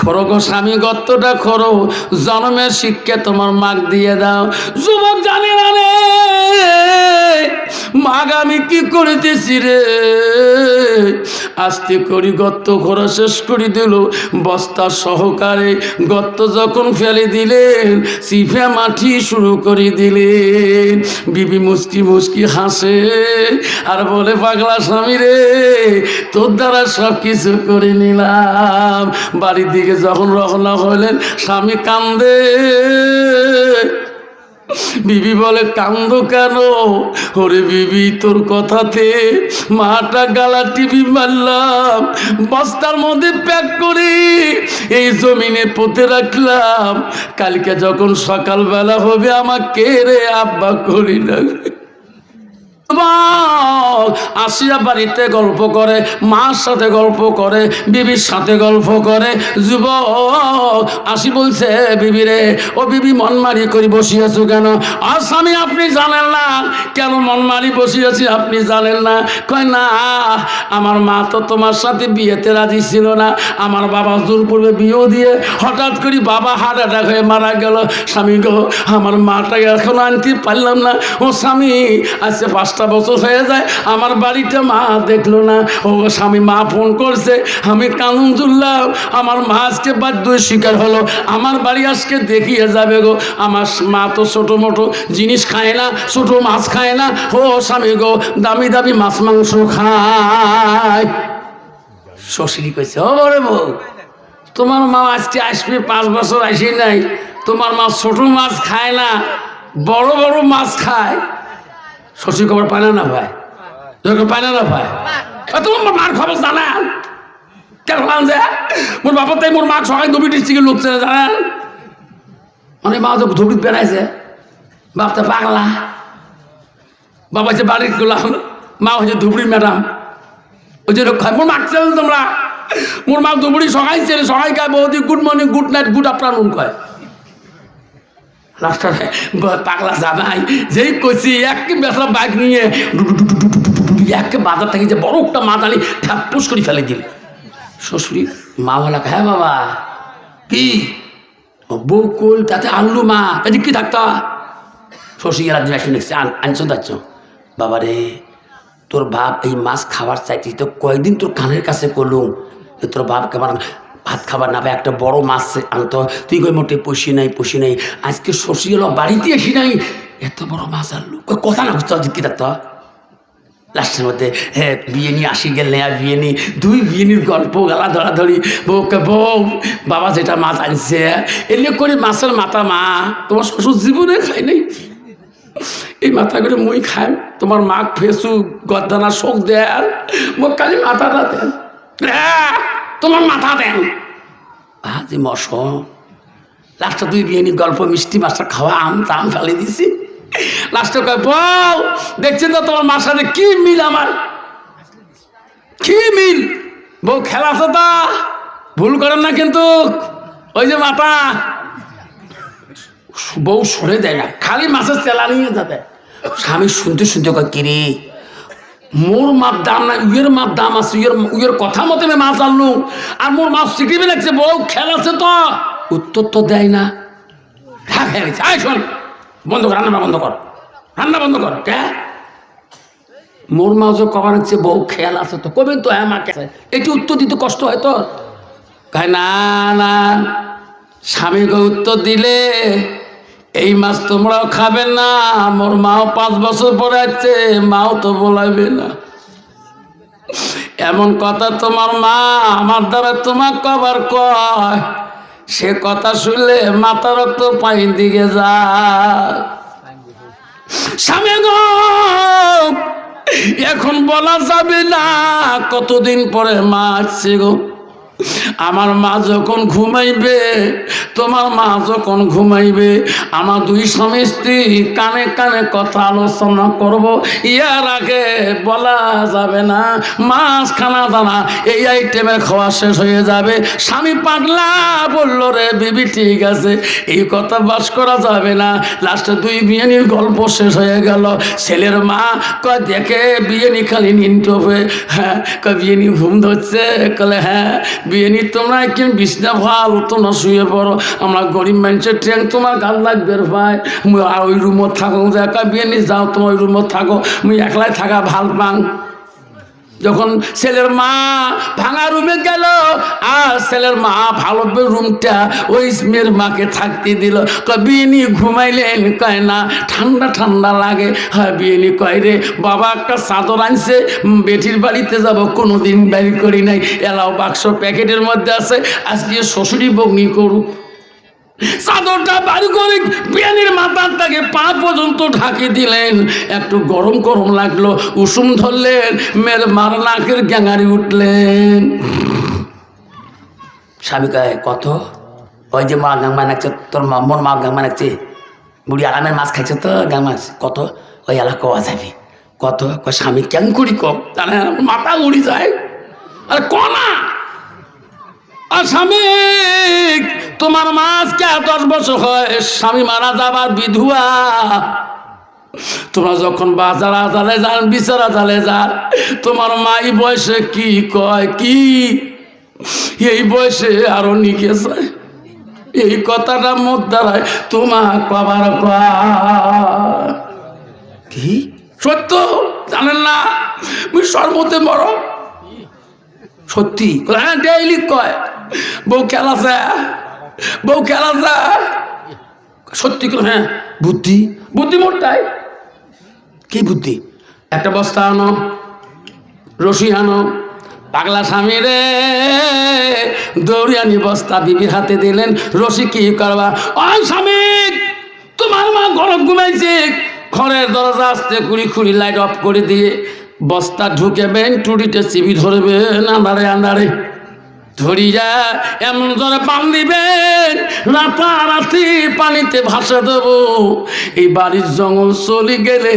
খরো গো স্বামী, গর্তটা খরো, জন্মের শিক্ষা তোমার মাগ দিয়ে দাও। যুবক জানি না রে মাগ আমি কি করিতেছি রে, আস্তে করি গর্ত খোঁড়া শেষ করে দিল, বস্তা সহকারে গর্ত যখন ফেলে দিলেন চিফে মাটি শুরু করে দিলেন। বিবি মুস্কি মুস্কি হাসে আর বলে, পাগলা স্বামী রে, তোর দ্বারা সব কিছু করে নিলাম। বাড়ির দিকে যখন রওনা হলেন স্বামী কান্দে। বিবি বলে, কান্দো কেন? ওরে বিবি, তোর কথাতে মাটা গালা টিভি মারলাম, বস্তার মধ্যে প্যাক করি এই জমিনে পুঁতে রাখলাম, কালকে যখন সকালবেলা হবে আমাকে রে আব্বা করি না। আসিয়া বাড়িতে গল্প করে, মার সাথে গল্প করে, বিবির সাথে গল্প করে। যুবক আসি বলছে, বিবি রে, ও বিবি মন মারি করে বসিয়েছো কেন? আর স্বামী আপনি জানেন না কেন মন মারি বসিয়েছি, আপনি জানেন না? কয় না, আমার মা তো তোমার সাথে বিয়েতে রাজি ছিল না, আমার বাবা জোর পূর্বে বিয়েও দিয়ে হঠাৎ করে বাবা হার্ট অ্যাটাক হয়ে মারা গেল। স্বামী গো, আমার মাটাকে এখন আনতে পারলাম না। ও স্বামী, আজকে 5টা বছর হয়ে যায় আমার বাড়িতে মা দেখলো না। ও স্বামী, মা ফোন করছে, আমি কানুন জুড়লাম, আমার মা আজকে বাধ্য শিকার হলো, আমার বাড়ি আজকে দেখিয়ে যাবে গো। আমার মা তো ছোটো মোটো জিনিস খায় না, ছোটো মাছ খায় না। ও স্বামী গো, দামি দামি মাছ মাংস খায়। শ্বশুরি কইছে, ও বড় বউ, তোমার মা আজকে আসবে 5 বছর আসে নাই, তোমার মা ছোটো মাছ খায় না, বড় বড় মাছ খায়। শ্বশুর খবর পায় না ভাই? পায় না ভাই? তোমার মার খবর জানান কেন? যে মোর বাবা তাই মোর মা সবাই ধুবড়ি ডিস্ট্রিক্টের লোক ছিল জানেন, মানে মা তো ধুবড়ি বেড়াইছে, বাপটা পাগলা, বাবা হচ্ছে বাড়ির গোলাম, মা হচ্ছে ধুবড়ির ম্যাডাম। ওই যে খায় মোর মাছ চাল তোমরা, মোর মা ধুবড়ি সবাই ছেলে সবাই খায়, বৌদি good morning, good night, good afternoon কয়। রাস্তায় পাগলা জানাই যেই কইছি একে বেসরা বাইক নিয়ে একে বাজার থেকে যে বড় একটা মাদালি ঠাপুস করে ফেলে দিল। শ্বশুরি মা বলা, হ্যাঁ বাবা কি? বউ কল তাতে আনলু মা, কাজে কি থাকতা? শ্বশুরি রাজ্যে শুনে আনছো যাচ্ছ। বাবা রে, তোর বাপ এই মাছ খাবার চাইছি তো কয়েকদিন তোর কানের কাছে করলুম, তোর বাপকে আমার ভাত খাবার না পায়, একটা বড় মাছ আনতো, তুই কই মোটে পশি নাই পশি নাই, আজকে শ্বশুর এলো বাড়িতে আসি নাই, এত বড় মাছ আনলু, কথা না বুঝতে কি থাকতো। লাস্টের মধ্যে হ্যাঁ বিয়ে নিয়ে আসি গেলে আর বিয়ে নিয়ে 2 বিয়েনির গল্প গালা ধরাধরি। বউকে বউ, বাবা যেটা মাছ আনছে এলে করে মাছের মাথা, মা তোমার শ্বশুর জীবনে খাই নাই, এই মাথা করে মুই খাই, তোমার মাক ফেসু গদ্দানা শোক দেন, মোক খালি মাথাটা দেন, তোমার মাথা দেন। যে মশন লাস্টে 2 বিয়েনির গল্প, মিষ্টি মাছটা খাওয়া, আম তাম ফেলে দিছি। লাস্টে কয়, বউ দেখছেন তো তোমার মার সাথে কি মিল, আমার কি মিল। বউ খেলাছে তা ভুল করেন না কিন্তু, ওই যে মাথা বউ সরে দেয় না, খালি মাছের চেলা নিয়ে যাবে। স্বামী শুনতে শুনতে কয়, কিরে মোর মাপ দাম না, উয়ের মাপ দাম আছে, উয়ের কথা মতো আমি মাছ আনলু, আর মোর মাছ শিখিবে লাগছে, বউ খেলাছে তো উত্তর তো দেয় না। হ্যাঁ খেয়ে গেছে, আয় শোন বন্ধ কর, রান্না বন্ধ কর, রান্না বন্ধ কর। কে মোর মাছও কবার হচ্ছে, বউ খেয়াল আছে তো কবেন তো, হ্যাঁ মাকে এটি উত্তর দিতে কষ্ট হয় তো। কয় না না, স্বামীকে উত্তর দিলে এই মাছ তোমরাও খাবে না, মোর মাও 5 বছর পরে আছে, মাও তো বলাইবে না। এমন কথা তোমার মা আমার দ্বারা তোমার কবার কয়, সে কথা শুনলে মাথা রক্ত পানি দিকে যায়। স্বামী গো, এখন বলা যাবে না কতদিন পরে মা আসছে গো। আমার মা যখন ঘুমাইবে, তোমার মা যখন ঘুমাইবে, আমার 2 স্বামী স্ত্রী কানে কানে কথা আলোচনা করব, ইয়ার আগে বলা যাবে না মাছ খানা দানা এই আইটেমের খাওয়া শেষ হয়ে যাবে। স্বামী পাগলা বলল, রে বিবি ঠিক আছে, এই কথা বাস করা যাবে না। লাস্টে 2 বিয়েনির গল্প শেষ হয়ে গেল। ছেলের মা কয়, দেখে বিয়েনি খালি নিন্ট হবে, হ্যাঁ কয় বিয়েনি ঘুম ধরছে, কলে হ্যাঁ বিয়ে নি তোমরা একদিন বিছনা ভালো তোমরা শুয়ে পড়ো, আমরা গরিব মানুষের ট্রেন তোমার গাল লাগবে ভাই, মুই আর ওই রুমত থাকো একা বিয়ে নি যাও, তোমার ওই রুমত থাকো, মুই একলাই থাকা ভাল পাং। যখন ছেলের মা ভাঙা রুমে গেল আর ছেলের মা ভালো রুমটা ওই মেয়ের মাকে থাকতে দিল, বিয়েনি ঘুমাইলেন, কয় না ঠান্ডা ঠান্ডা লাগে। হ্যাঁ বিয়েনি কয় রে বাবা একটা চাদর আনছে, বেটির বাড়িতে যাব, কোনোদিন বাড়ি করি নাই, এলাও বাক্স প্যাকেটের মধ্যে আছে, আজকে শ্বশুরি বগ্নি করুক। চাদরটা বাড়ি করে বিয়ানির মাথার তাকে পা পর্যন্ত ঢাকি দিলেন, একটু গরম গরম লাগলো, উষুম ধরলেন, মেয়ের মার নাকের গ্যাঙারি উঠলেন। স্বামী কয় কত? ওই যে মা গাং মানাচ্ছে, তোর মোর মা গাং মানাচ্ছে, বুড়ি আরামের মাছ খাইছে তো গাং মাছ, কত? ওই এলা কওয়া যাবে কত? স্বামী কেন করি কম, তাহলে মাথা উড়ি যায়, আরে ক না। আর স্বামী তোমার মা আজকে 10 বছর হয়, স্বামী মারা যাবার বিধুয়া, তোমরা যখন বাজার আদালে যান, বিচার আদালে যান, তোমার মা এই বয়সে কি কয়, কি এই বয়সে আরো নিকে যায়, এই কথাটা মোট দ্বারায় তোমার কবার কি সত্য জানেন না, সর্বতে মর সত্যি। হ্যাঁ ডেইলি কয় বউ খেলাছে, বউ খেলাছে, সত্যি করে। হ্যাঁ বুদ্ধি, বুদ্ধি মোটাই কি বুদ্ধি? একটা বস্তা আনো, রশি আনো, পাগলা স্বামী রে দৌড়ি আনি বস্তা বিবির হাতে দিলেন, রশি কি করবা? ওই স্বামী তোমার মা ঘরে ঘুমাইছে, ঘরের দরজা আসতে কুড়ি খুঁড়ি লাইট অফ করে দিয়ে বস্তা ঢুকেবেন, টুড়িতে চিবি ধরবেন, আন্ধারে আন্ধারে ধরিয়া এমন ধরে পান দিবেন, রাতারাতি পানিতে ভাসা দেব। এই বাড়ির জঙ্গল চলে গেলে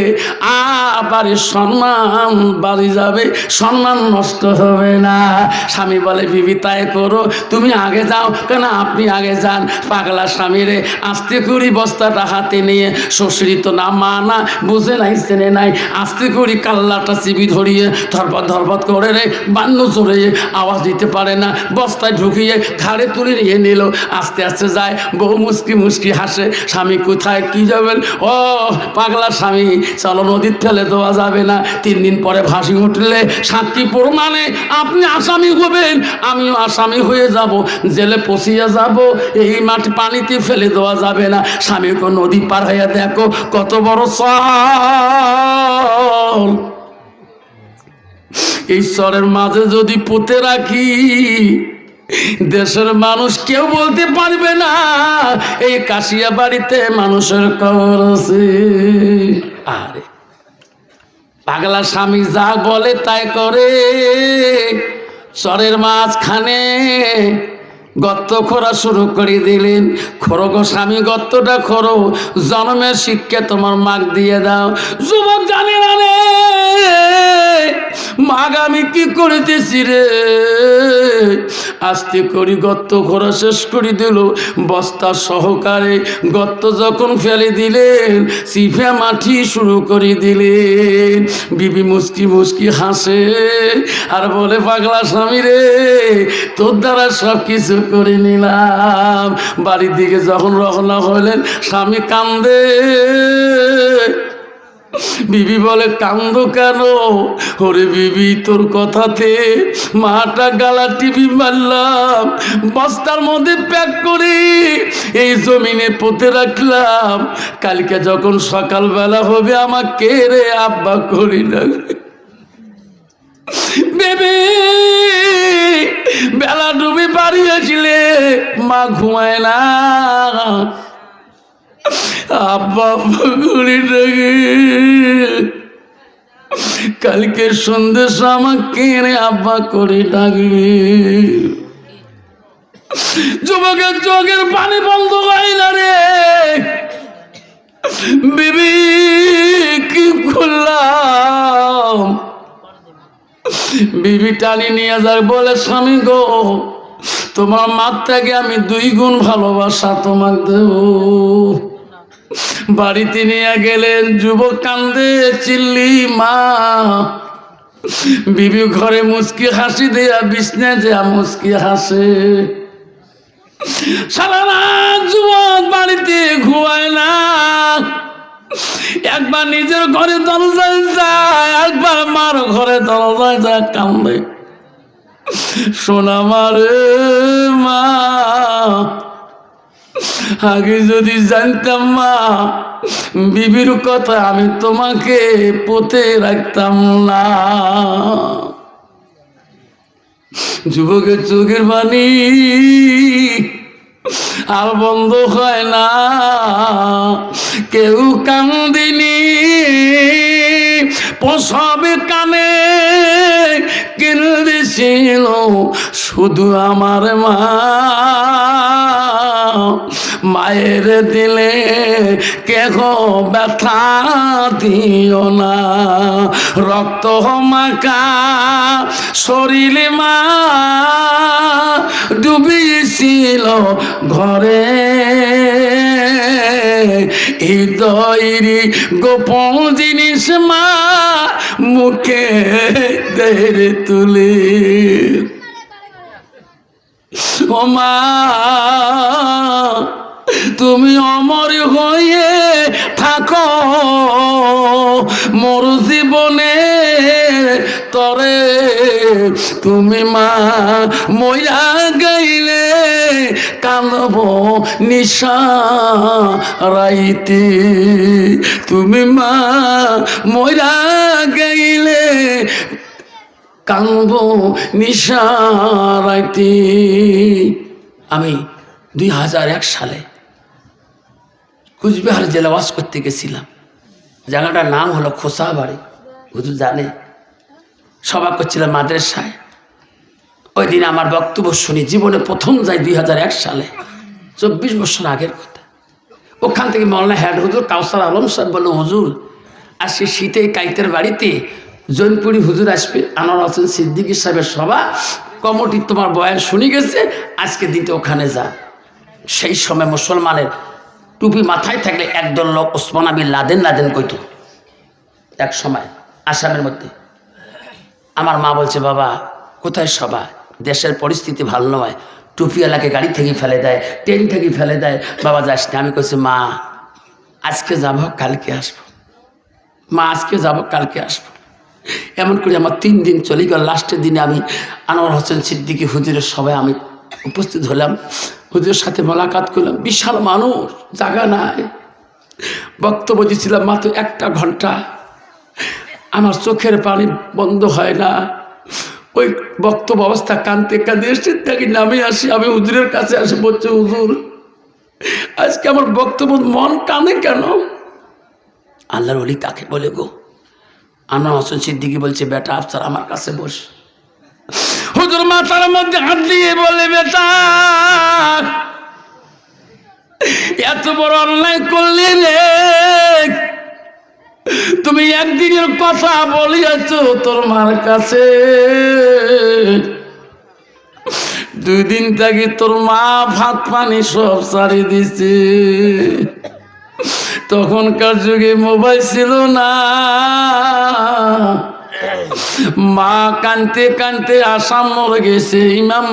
বাড়ির সম্মান বাড়ি যাবে, সম্মান নষ্ট হবে না। স্বামী বলে বিবি তাই করো, তুমি আগে যাও, কেন আপনি আগে যান। পাগলা স্বামীরে আস্তে করি বস্তাটা হাতে নিয়ে, শ্বশুরি তো না মা না বুঝে নাই চেনে নাই, আস্তে করি কাল্লাটা চিবি ধরিয়ে ধরপত করে রে বান্ন চড়ে আওয়াজ দিতে পারে না, বস্তায় ঢুকিয়ে ঘাড়ে তুলে নিয়ে নিল। আস্তে আস্তে যায়, বউ মুসকি মুসকি হাসে, স্বামী কোথায় কি যাবেন? ও পাগলা স্বামী চলো নদীর ফেলে দেওয়া যাবে না, 3 দিন পরে ভাসি উঠলে সাক্ষী প্রমাণে আপনি আসামি হবেন, আমিও আসামি হয়ে যাব, জেলে পচিয়ে যাব, এই মাটি পানিতে ফেলে দেওয়া যাবে না। স্বামীকে নদী পার হয়ে দেখো কত বড় চল, এই চরের মাঝে যদি পুঁতে রাখি দেশের মানুষ কেউ বলতে পারবে না এই কাশিয়া বাড়িতে মানুষের কবর আছে। আরে পাগলা স্বামী যা বলে তাই করে, চরের মাঝখানে গর্ত খোঁড়া শুরু করে দিলেন। খোঁড়ো গো স্বামী গর্তটা খোঁড়ো, জন্মের শিক্ষা তোমার মাগ দিয়ে দাও। যুবক জানে না রে মাগ আমি কি করিতেছি রে, আস্তে করি গর্ত খোঁড়া শেষ করে দিল, বস্তা সহকারে গর্ত যখন ফেলে দিলেন, চিফে মাটি শুরু করে দিলেন। বিবি মুসকি মুসকি হাসে আর বলে পাগলা স্বামী রে তোর দ্বারা সব কিছু করে নিলাম। বাড়ির দিকে যখন রওনা হলেন স্বামী কান্দে, বিবি বলে কান্দো কেন? ওরে বিবি তোর কথাতে মাটা গালা টিভি মারলাম, বস্তার মধ্যে প্যাক করে এই জমিনে পুঁতে রাখলাম, কালকে যখন সকালবেলা হবে আমাকে রে আব্বা করি না। বেবি বেলা ডুবে বাড়ি আসলে মা ঘুমায় না, আব্বা করি ডাকে, কালকে সন্ধ্যে আমাকে রে আব্বা করে ডাকবে। যুবকের চোখের পানি বন্ধ হয় না রে, বিবি কি করলাম? বিবি টানি নিয়ে যায়, বলে স্বামী গো তোমার মার থেকে আমি 2 গুণ ভালোবাসা তোমাকে দেব। বাড়িতে নিয়ে গেলেন, যুবক কান্দে চিল্লি মা বিবি ঘরে মুচকি হাসি দেয়া বিছনায় যে মুচকি হাসে। সারা রাত যুবক বাড়িতে ঘুমায় না, একবার নিজের ঘরে দরজায় যায়, একবার মার ঘরে দরজায় যায়, কান্দে। সোনা মারে মা, আগে যদি জানতাম মা বিবির কথা আমি তোমাকে পোতে রাখতাম না। যুবকের চোখের পানি আর বন্ধ হয় না, কেউ কান্দিনি, প্রসবে কানে কেঁদেছিল শুধু আমার মা। মায়ের দিলে কেহ ব্যথা দিও না, রক্ত মাখা শরীরে মা ডুবিয়েছিল ঘরে, হৃদয়েরই গোপন জিনিস মা মুখে দেরে তুলে। ও মা তুমি অমর হয়ে থাকো মোর জীবনে তরে, তুমি মা মইরা গাইলে কাঁদব নিশা রাইতে, তুমি মা মইরা গাইলে কাঁদব নিশা রাইতে। আমি 2001 সালে কুচবিহার জেলা ওয়াজ করতে গেছিলাম। জায়গাটার নাম হলো খোসাবাড়ি, হুজুর জানে। সভা করছিলাম মাদ্রাসায়। ওই দিন আমার বক্তব্য শুনি, জীবনে প্রথম যাই 2001 সালে, 24 বছর আগের কথা। ওখান থেকে মৌলানা হেড হুজুর কাউসার আলম সাহেব বলল, হুজুর আজকে শীতে কাইতের বাড়িতে জৈনপুরি হুজুর আসবে, আনোয়ার হোসেন সিদ্দিকী সাহেবের সভা, কমিটি তোমার বয়ান শুনি গেছে, আজকে দিতে ওখানে যা। সেই সময় মুসলমানের টুপি মাথায় থাকলে একদল লোক ওসমান বিন লাদেন কইত এক সময় আসামের মধ্যে। আমার মা বলছে, বাবা কোথায় সভা, দেশের পরিস্থিতি ভালো নয়, টুপিওয়ালাকে গাড়ি থেকে ফেলে দেয়, ট্রেন থেকে ফেলে দেয়, বাবা যাস না। আমি কইছি, মা আজকে যাব কালকে আসবো, মা আজকে যাব কালকে আসবো। এমন করে আমার 3 দিন চলে গেল। লাস্টের দিনে আমি আনোয়ার হোসেন সিদ্দিকী হুজুরের সভায় আমি উপস্থিত হলাম, হুজুরের সাথে মোলাকাত করলাম। বিশাল মানুষ, জায়গা নাই। বক্তব্য দিয়েছিলাম মাত্র 1টা ঘন্টা। আমার চোখের পানি বন্ধ হয় না। ওই বক্তব্য অবস্থা কাঁদতে কাঁদতে স্টেজ থেকে নামে আসি, আমি হুজুরের কাছে আসে বলছি, হুজুর আজকে আমার বক্তব্য মন কানে কেন? আল্লাহর ওলি কাকে বলে গো? আনোয়ার হোসেন সিদ্দিকী বলছে, বেটা আফসার আমার কাছে বস। হুজুর মাথার মধ্যে হাত দিয়ে বলে, বেটা এত বড় অন্যায় করলি রে, তুমি একদিনের কথা বলিয়াছ তোর মার কাছে, 2 দিন থেকে তোর মা ভাত পানি সব ছাড়ি দিছে। তখনকার যুগে মোবাইল ছিল না। মা কানতে কানতে আসাম মরে গেছে ইমাম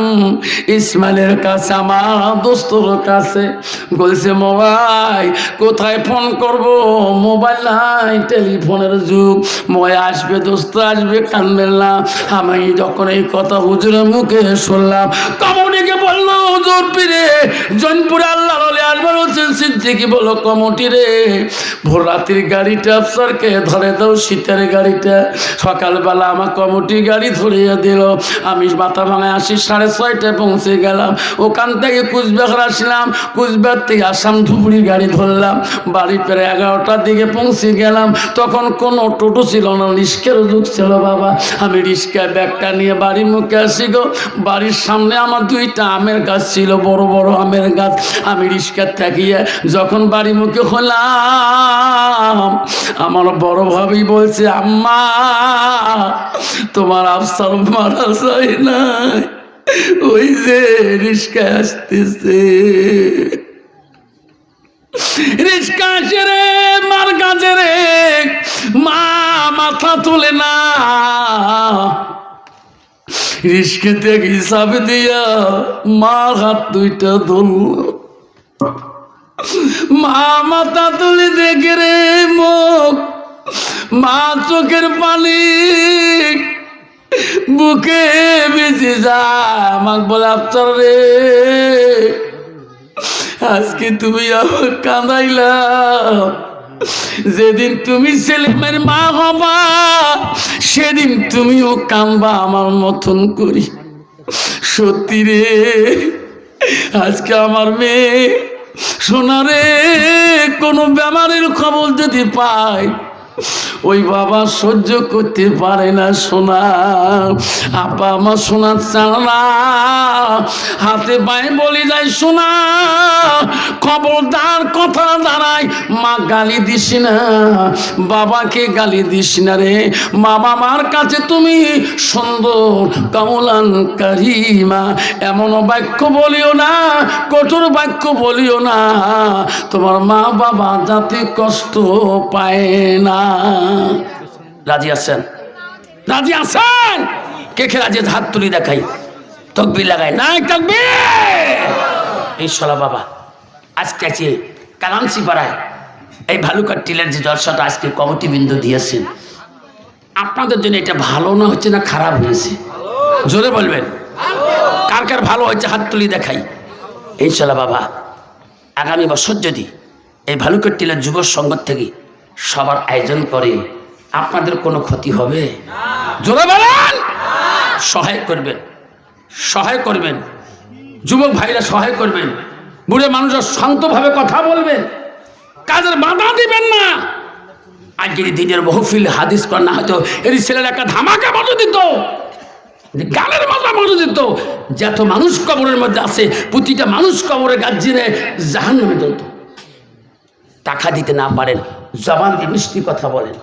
ইসমাইলের কাছে, আমার দোস্তর কাছে। বলছে, মোবাইল কোথায় ফোন করব, মোবাইল নাই, টেলিফোনের যুগ, মই আসবে দোস্ত আসবে, কানবেন না। আমি যখন এই কথা হুজুরের মুখে শুনলাম, কমিটিকে বললো, হুজুর পীরে জৈনপুরে আল্লাহ আসবার হচ্ছেন সিদ্দিকী বলো, কমিটি রে ভোর রাত্রির গাড়িটা আফসারকে ধরে দাও, শীতের গাড়িটা। সকালবেলা আমার কমিটি গাড়ি ধরিয়ে দিল। আমি মাথা ভাঙায় আসি 6:30টায় পৌঁছে গেলাম। ওখান থেকে কুচবিহার আসলাম, কুচবিহার থেকে আসাম ধুবড়ি গাড়ি ধরলাম। বাড়ি প্রায় 11টার দিকে পৌঁছে গেলাম। তখন কোনো টোটো ছিল না, রিস্কের যুগ ছিল বাবা। আমি রিস্কায় ব্যাগটা নিয়ে বাড়ির মুখে আসি গো। বাড়ির সামনে আমার 2টা আমের গাছ ছিল, বড় বড় আমের গাছ। আমি রিস্কার থাকিয়ে যখন বাড়ি মুখে হলাম, আমার বড় ভাবি বলছে, আম্মা তোমার আফসার মারা যায় না, ওই যে রিস্কায় আসতেছে। রিস্কা আসে রে মার কাছে রে। মা মাথা মাথা তোলে না, রিস্কে থেকে হিসাব দিয়া মার হাত দুইটা ধরল। মা মাথা তুলে দেখে রে মুখ, মা চোখের পানি বুকে বেঁচে যায়। আমাকে বলে আফতার রে, আজকে তুমি আমার কাঁদাইলা, যেদিন তুমি ছেলেমেয়ের মা হবা সেদিন তুমিও কাঁদবা আমার মতন করি। সত্যি রে, আজকে আমার মেয়ে সোনা রে কোনো বেমারের খবর যদি পায়, ওই বাবা সহ্য করতে পারে না সোনা। আপা আমার সোনা চালা হাতে পায়ে বলে যায়, সোনা খবরদার কথা দাঁড়ায়, মা গালি দিস না, বাবাকে গালি দিস না রে। বাবা মার কাছে তুমি সুন্দর কাউলান কারিমা, এমন বাক্য বলিও না, কঠোর বাক্য বলিও না, তোমার মা বাবা যাতে কষ্ট পায় না। রাজি আছেন? রাজি আছেন? কে কে রাজি? হাত তুলি দেখাই, তকবির লাগাই, নাই তকবির। ইনশাআল্লাহ বাবা আজকে আছে কালামসি পাড়ায় এই ভালুকার টিলের যে জলসাটা আজকে কমিটিবৃন্দ দিয়েছেন, আপনাদের জন্য এটা ভালো না হচ্ছে না খারাপ হয়েছে? জোরে বলবেন কার কার ভালো হচ্ছে, হাত তুলি দেখাই। ইনশাআল্লাহ বাবা আগামী বছর যদি এই ভালুকার টিলের যুব সংঘ থেকে সবার আয়োজন করে, আপনাদের কোনো ক্ষতি হবে? জোরে বলেন। সহায় করবেন, সহায় করবেন, যুবক ভাইরা সহায় করবেন, বুড়ে মানুষরা শান্তভাবে কথা বলবেন, কাজের বাধা দিবেন না। আজকের দিনের মহফিল হাদিস কর না হয়তো এর ছেলের একটা ধামাকা মজা দিত, গালের মজা দিত। যত মানুষ কবরের মধ্যে আছে, প্রতিটা মানুষ কবরে গাজ্জিরে জাহান্নামে জ্বলত। টাকা দিতে না পারেন, জবান দিয়ে মিষ্টি কথা বলেন।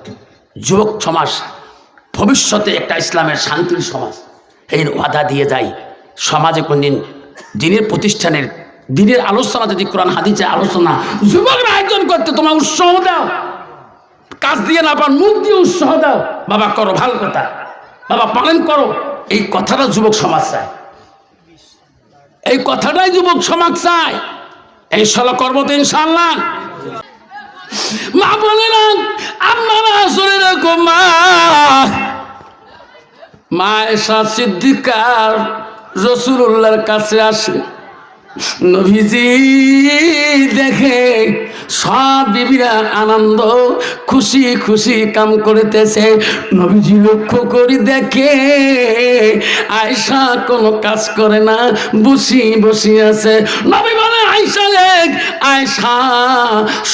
যুবক সমাজ ভবিষ্যতে একটা ইসলামের শান্তির সমাজ, এই ওয়াদা দিয়ে যায়। সমাজে কোনদিন দিনের প্রতিষ্ঠানের দিনের আলোচনা, যদি কোরআন হাদিসের আলোচনা যুবকরা আয়োজন করতে, তোমার উৎসাহ দাও। কাজ দিয়ে না পার, মুখ দিয়ে উৎসাহ দাও। বাবা করো ভালো কথা, বাবা পালন করো, এই কথাটা যুবক সমাজ চায়, এই কথাটাই যুবক সমাজ চায়। ইনশাআল্লাহ করবো তো ইনশাআল্লাহ। মা বলে না আপনারা শুনে রাখো, মা এসা সিদ্দিকার রাসূলুল্লাহর কাছে আসে। নবীজি দেখে সব বিবিরা আনন্দ খুশি খুশি কাম করিতেছে। নবীজি লক্ষ্য করে দেখে আয়েশা কোনো কাজ করে না, বসি বসি আছে। নবী বলে আয়েশা দেখ, আয়েশা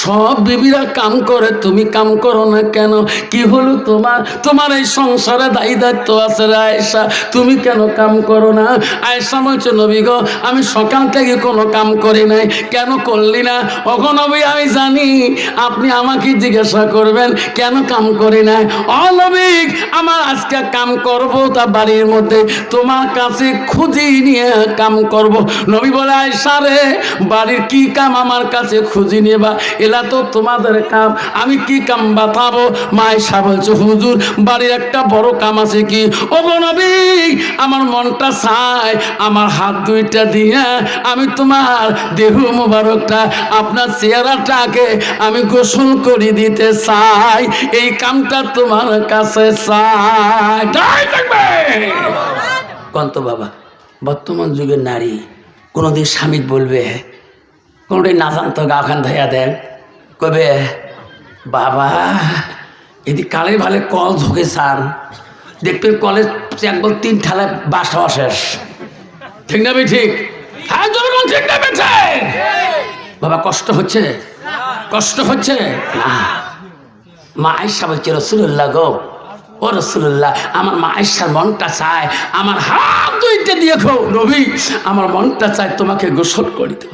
সব বিবিরা কাম করে, তুমি কাম করো না কেন? কি হলো তোমার? তোমার এই সংসারে দায়ী দায়িত্ব আছে রে আয়েশা, তুমি কেন কাম করো না? আয়েশা বলছে নবী গো, আমি সকাল থেকে কোনো কাম করি নাই। কেন করলি না? ওগো নবী আমি জানি আপনি আমাকে জিজ্ঞাসা করবেন কেন কাম করি নাই। ও নবী আমার আজকে কাম করব, তা বাড়ির মধ্যে তোমার কাছে খুঁজি নিয়ে কাম করব। নবী বলে আয়েশা রে, বাড়ির কি কাম আমার কাছে খুঁজি নেবা? এলা তো তোমাদের কাম, আমি কি কাম বাতাবো? মা আয়েশা বলছে হুজুর বাড়ির একটা বড় কাম আছে। কি? ওগো নবী আমার মনটা চায় আমার হাত দুইটা দিয়ে আমি তোমার দেহ মোবারকটা, আপনার চেহারাটাকে আমি গোসল করে দিতে চাই। এই কামটা তোমার কাছে চাই। কন্ত বাবা বর্তমান যুগের নারী কোনোদিন স্বামী বলবে, কোনোদিন না জানতো গাখান ধাইয়া দেন, কবে বাবা এদি কালে ভালে কল ঝোঁকে চান, দেখবেন কলেজ একবার 3 ঠালা বাসা শেষ। ঠিক না ভাই? ঠিক। হ্যাঁ জনগণ ঠিক না বেঠে? বাবা কষ্ট হচ্ছে, কষ্ট হচ্ছে না। মা আয়েশা বলছে রাসূলুল্লাহ গো, ও রাসূলুল্লাহ আমার মা আয়েশার মনটা চায় আমার হাত দুইটা দিয়ে খো। নবী আমার মনটা চায় তোমাকে গোসল করে দেব।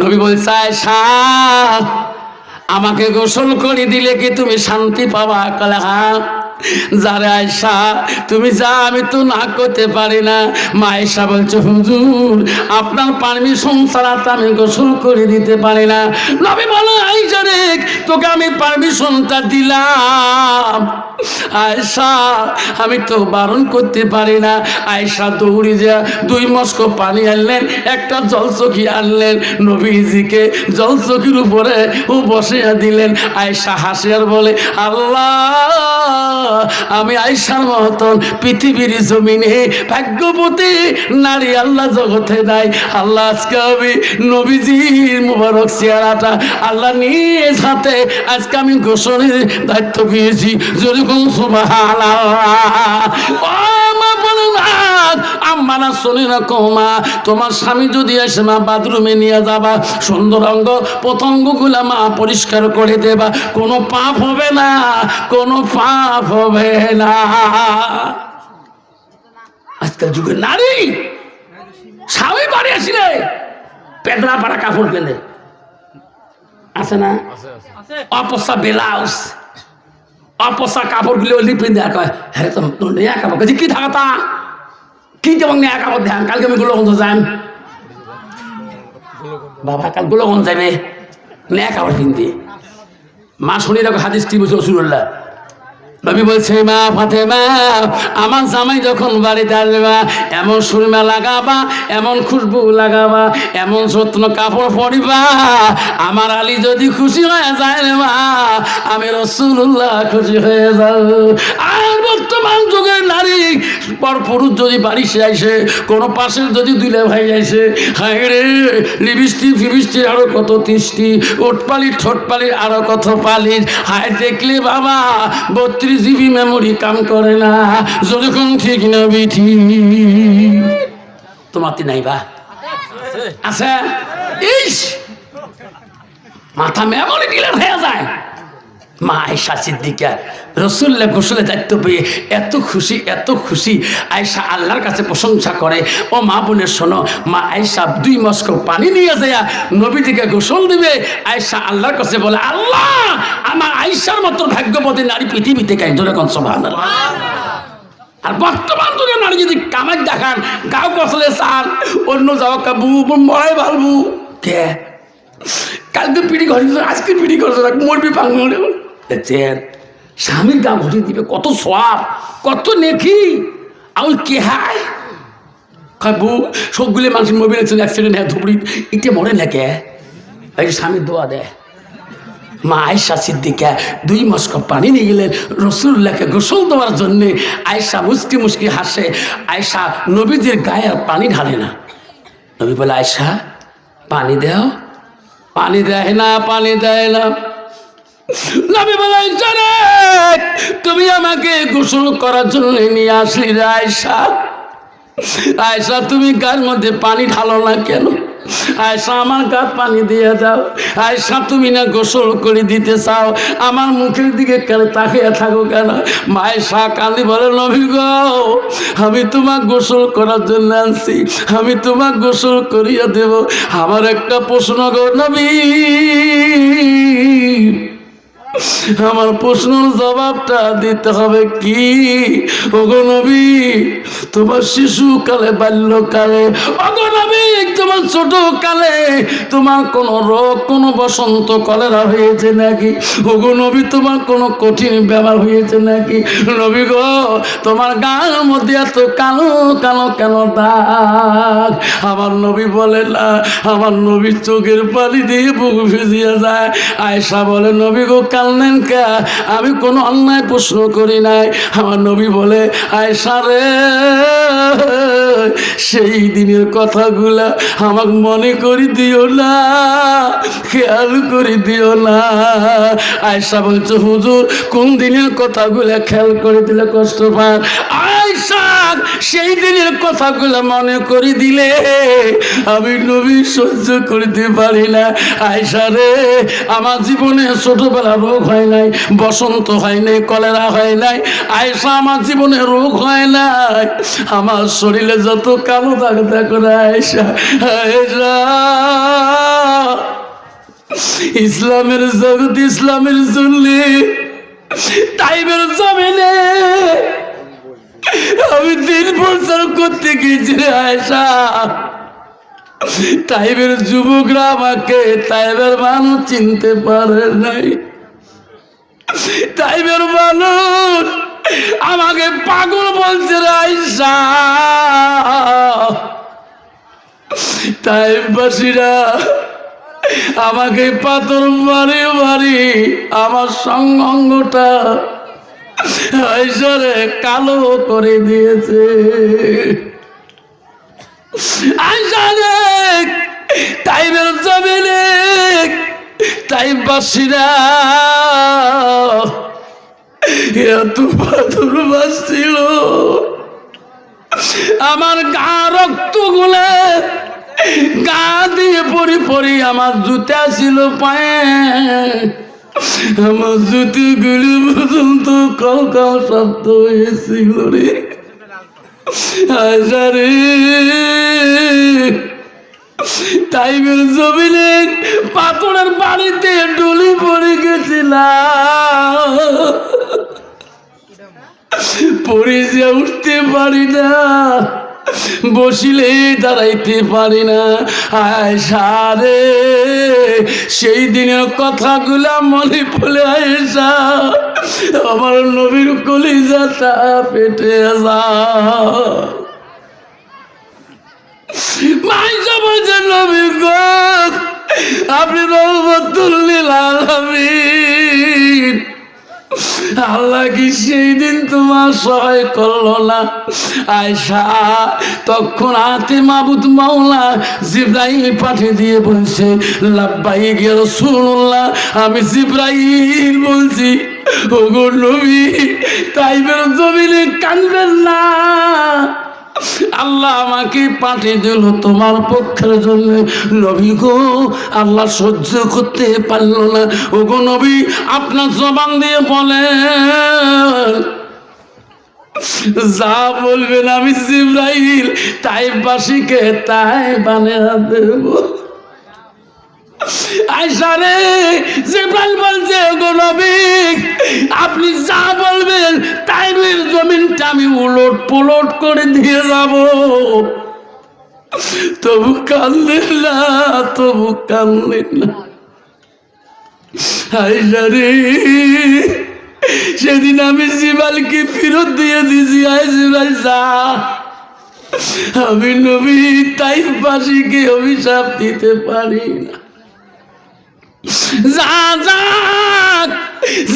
নবী বলছে আয়েশা আমাকে গোসল করে দিলে কি তুমি শান্তি পাবা? কলে হ্যাঁ। যারে আয়েশা তুমি যা, আমি তো না করতে পারি না। মা আয়েশা বলছে হুজুর আপনার পারমিশন ছাড়া তো আমি গোসল করে দিতে পারি না। নবী বলে আয়েশা রে তোকে আমি পারমিশনটা দিলাম, আয়েশা আমি তো বারণ করতে পারি না। আয়েশা দৌড়ে যা 2 মস্ক পানি আনলেন, একটা জলচকি আনলেন, নবীজিকে জলচকির উপরে বসিয়ে দিলেন। আয়েশা হাসে আর বলে, আল্লাহ আমি আয়েশার মতন পৃথিবীর জমিনে ভাগ্যবতী নারী আল্লাহ জগতে নাই। আল্লাহ আজকে আমি নবীজির মুবারক চেহারাটা আল্লাহ নিজ হাতে আজকে আমি গোসলের দায়িত্ব পেয়েছি। যেরকম সুবহানাল্লাহ। আম্মারা শোনে না কমা, তোমার স্বামী যদি এসে মা বাথরুমে নিয়ে যাবা, সুন্দর অঙ্গ পতঙ্গগুলা মা পরিষ্কার করে দেবা, কোনো পাপ হবে না, কোনো পাপ হবে না। আজকাল যুগের নারী স্বামী বাড়ি আসলে পেদরা পাড়া কাপড় পেলে আছে না, অপসা ব্লাউজ অপসা কাপড়গুলো লিপে দেওয়া কয়, হ্যাঁ তো নেয়া কাপড় কাছে কি থাকা কি যেমন নেয়া কাপড় দেন, কালকে আমি গোলগঞ্জ যান বাবা, কাল গোলগঞ্জ যাবে নেয়া কাপড় কিনতে। মা শুনি রাখো হাদিস কি বলছে রসুল্লাহ, নবী বলছে মা ফাতেমা আমার জামাই যখন বাড়িতে আসবা এমন সুরমা লাগাবা, এমন খুশবু লাগাবা, এমন যত্ন কাপড় পরিবা, আমার আলী যদি খুশি হয়ে যায় রে মা, আমি রাসূলুল্লাহ খুশি হয়ে যাব। আর বর্তমান যুগের নারী পর পুরুষ যদি বাড়ি আসে, কোনো পাশের যদি দুলে ভাই আসে, হায় রে লিপস্টিক ফিবিস্টিক আরো কত তিষ্টি, ওটপালি ঠোঁটপালি আরো কত পালিশ, হায় দেখলে বাবা 32 জিবি মেমোরি কাম করে না। যখন ঠিক না বিঠি তোমার নাই বা আছে, ইস মাথা মেমোরি ডিলেট হয়ে যায়। মা আয়েশা সিদ্দিকা রাসূলুল্লাহ গোসলের দায়িত্ব পেয়ে এত খুশি, এত খুশি। আয়েশা আল্লাহর কাছে প্রশংসা করে। ও মা বোনের শোনো, মা আয়েশা 2 মস্ক পানি নিয়ে যায় নবীজিকে গোসল দিবে। আয়েশা আল্লাহর কাছে বলে, আল্লাহ আমার আয়েশার মতো ভাগ্যবতী নারী পৃথিবীতে কাই ধরে কোন সুবহানাল্লাহ। আর বর্তমান যুগে নারী যদি কামাই দেখান গাও কসলে চান অন্য যাও কাবু মরাই ভালবু কে কালকে পিড়ি ঘরে আজকে পিড়ি করছে মরবি পাঙ্গলে দেখছেন। স্বামীর গা ঘটিয়ে দিবে কত সওয়াব, কত নেকি। আর কে হায় খাবু সবগুলি মানুষ মরবি অ্যাক্সিডেন্ট হ্যাঁ ধুবড়ি ইটে মরে না কে, এই স্বামীর দোয়া দেয়। মা আয়েশা সিদ্দিকা 2 মস্ক পানি নিয়ে গেলেন রাসূলুল্লাহকে গোসল দেওয়ার জন্যে। আয়েশা মুস্কি মুস্কি হাসে। আয়েশা নবীজির গায়ে আর পানি ঢালে না। নবী বলে, আয়েশা পানি দাও, পানি দেয় না, পানি দেয় না। নবী বলে, আয়েশা রে তুমি আমাকে গোসল করার জন্য নিয়ে আসলি রে আয়েশা, আয়েশা তুমি গায়ের মধ্যে পানি ঢালো না কেন? আয়েশা আমার গা পানি দিয়ে দাও। আয়েশা তুমি না গোসল করে দিতে চাও, আমার মুখের দিকে কেন তাকিয়ে থাকো কেন? আয়েশা কাঁদি বলে, নবী গো আমি তোমার গোসল করার জন্য আনছি, আমি তোমার গোসল করিয়ে দেব। আমার একটা প্রশ্ন গো নবী, আমার প্রশ্নের জবাবটা দিতে হবে কি? ওগো নবী তোমার শিশুকালে বাল্যকালে, ওগো নবী তোমার ছোট কালে তোমার কোন রোগ, কোন বসন্ত কলেরা হয়েছে নাকি? ওগো নবী তোমার কোন কঠিন ব্যাপার হয়েছে নাকি? নবী গো তোমার গায়ের মধ্যে এত কালো কালো কেন দাগ? আমার নবী বলে না, আমার নবীর চোখের পানি দিয়ে বুক ভিজিয়ে যায়। আয়েশা বলে, নবী গো কান্দেন কে? আমি কোনো অন্যায় প্রশ্ন করি নাই। আমার নবী বলে, আয়েশা রে সেই দিনের কথাগুলা আমাকে মনে করে দিও না, খেয়াল করে দিও না। আয়েশা বলছে, হুজুর কোন দিনের কথাগুলা খেয়াল করে দিলে কষ্ট পান? আয়েশা সেই দিনের কথাগুলা মনে করে দিলে আমি নবী সহ্য করতে পারি না। আয়েশা রে আমার জীবনে ছোটবেলা রোগ হয় নাই, বসন্ত হয় নাই, কলেরা হয় নাই। আয়েশা আমার জীবনে রোগ হয় নাই, আমার শরীরে যত কালো দাগ দেখো না আয়েশা, আয়েশা ইসলামের জগৎ, ইসলামের জন্যে তাইবের জমিনে আমি 3 বছর করতে গেছি রে আয়েশা। তাইবের যুবকরা আমাকে তাইবের মানুষ চিনতে পারে নাই। তাইবের মানুষ আমাকে পাগল বলছে রে আয়েশা। তাইবাসীরা আমাকে পাথর মারি মারি আমার সঙ্গটা আয়েশারে কালো করে দিয়েছে। আয়েশা রে তাইবের জমিনে তাইবাসীরা এত পাথর বাজছিল, আমার গা রক্ত গুলে গা দিয়ে পরি পরি আমার জুতা ছিল পায়ে, আমার জুতি গুলি পর্যন্ত কাউ কাউ শব্দ হয়েছিল রে। আয়সা রে তাইবের জমিনে পাথরের বাড়িতে ডুলি পড়ে গেছিলাম, পড়ে যে উঠতে পারি না, বসিলে দাঁড়াইতে পারি না। আয়েশা রে সেই দিনের কথাগুলা মনে পড়ে আয়েশা আমার নবীর কলিজাটা পেটে যায়। আয়েশা বলছে নবী গো আপনি রহমতুল লিল আলামিন, আল্লাহ কি সেই দিন তোমার সহায় করলো না? আয়েশা তখন আতে মাবুদ মাওলা জিবরাইল পাঠিয়ে দিয়ে বলছে লাব্বাইক ইয়া রাসূলুল্লাহ, আমি জিবরাইল বলছি ওগো নবী তাইবের জমিনে কাঁদবেন না, আল্লাহ আমাকে পাঠিয়ে দিল তোমার পক্ষের জন্য। নবী গো আল্লাহ সহ্য করতে পারল না, ওগো নবী আপনার জবান দিয়ে বলেন যা বলবেন আমি জিবরাইল তাইবাসীকে তাই বানিয়ে দেব। আয়েশা রে জিবরাইল বলছে ওগো নবী আপনি যা বলবেন তাইবের জমিনটা আমি উলট পুলট করে দিয়ে যাব। তবু কাঁদলেন না, তবু কাঁদলেন না। আয়েশা রে সেদিন আমি জিবরাইলকে ফেরত দিয়ে দিয়েছি, আয় জিবরাইল যা, আমি নবী তাইবাসীকে অভিশাপ দিতে পারি না। যা যা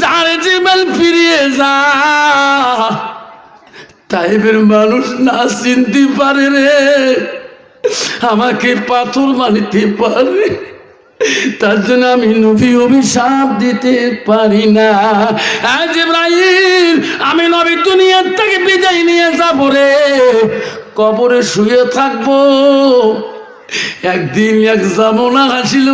যারে জিবরাইল ফিরিয়ে যা, তাইবের মানুষ না চিনতে পারে রে, আমাকে পাথর মারিতে পারে, তার জন্য আমি নবী অভিশাপ দিতে পারি না। জিবরাইল আমি নবী দুনিয়ার থেকে বিদায় নিয়ে যাব রে, কবরে শুয়ে থাকবো। একদিন এক জামনা আসিল,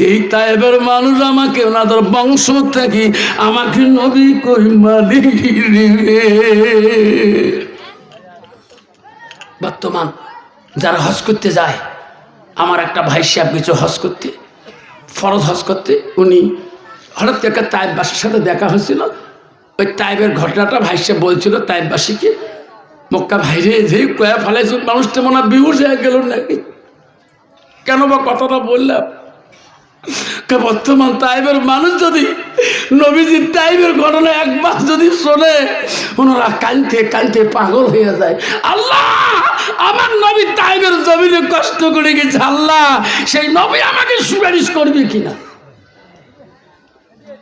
এই তাইবের মানুষ আমাকে ওনাদের বংশ থেকে আমাকে নবী কই মালিক দিবে। বর্তমান যারা হজ করতে যায়, আমার একটা ভাই সাহেব কিছু হজ করতে, ফরজ হজ করতে, উনি হঠাৎ একটা তাইববাসীর সাথে দেখা হয়েছিল। ওই তাইবের ঘটনাটা ভাই সাহেব বলছিল তাইববাসীকে, মক্কা ভাইরে যে কয়া ফেলাইছ মানুষটা মনে হয় বিহুশ হয়ে গেল নাকি, কেন বা কথাটা বললাম? বর্তমান তাইবের মানুষ যদি নবীজির তাইবের ঘটনা একবার যদি শোনে, ওনারা কানতে কানতে পাগল হয়ে যায়। আল্লাহ আমার নবী তাইবের জমিনে কষ্ট করে গেছে, আল্লাহ সেই নবী আমাকে সুপারিশ করবে কিনা।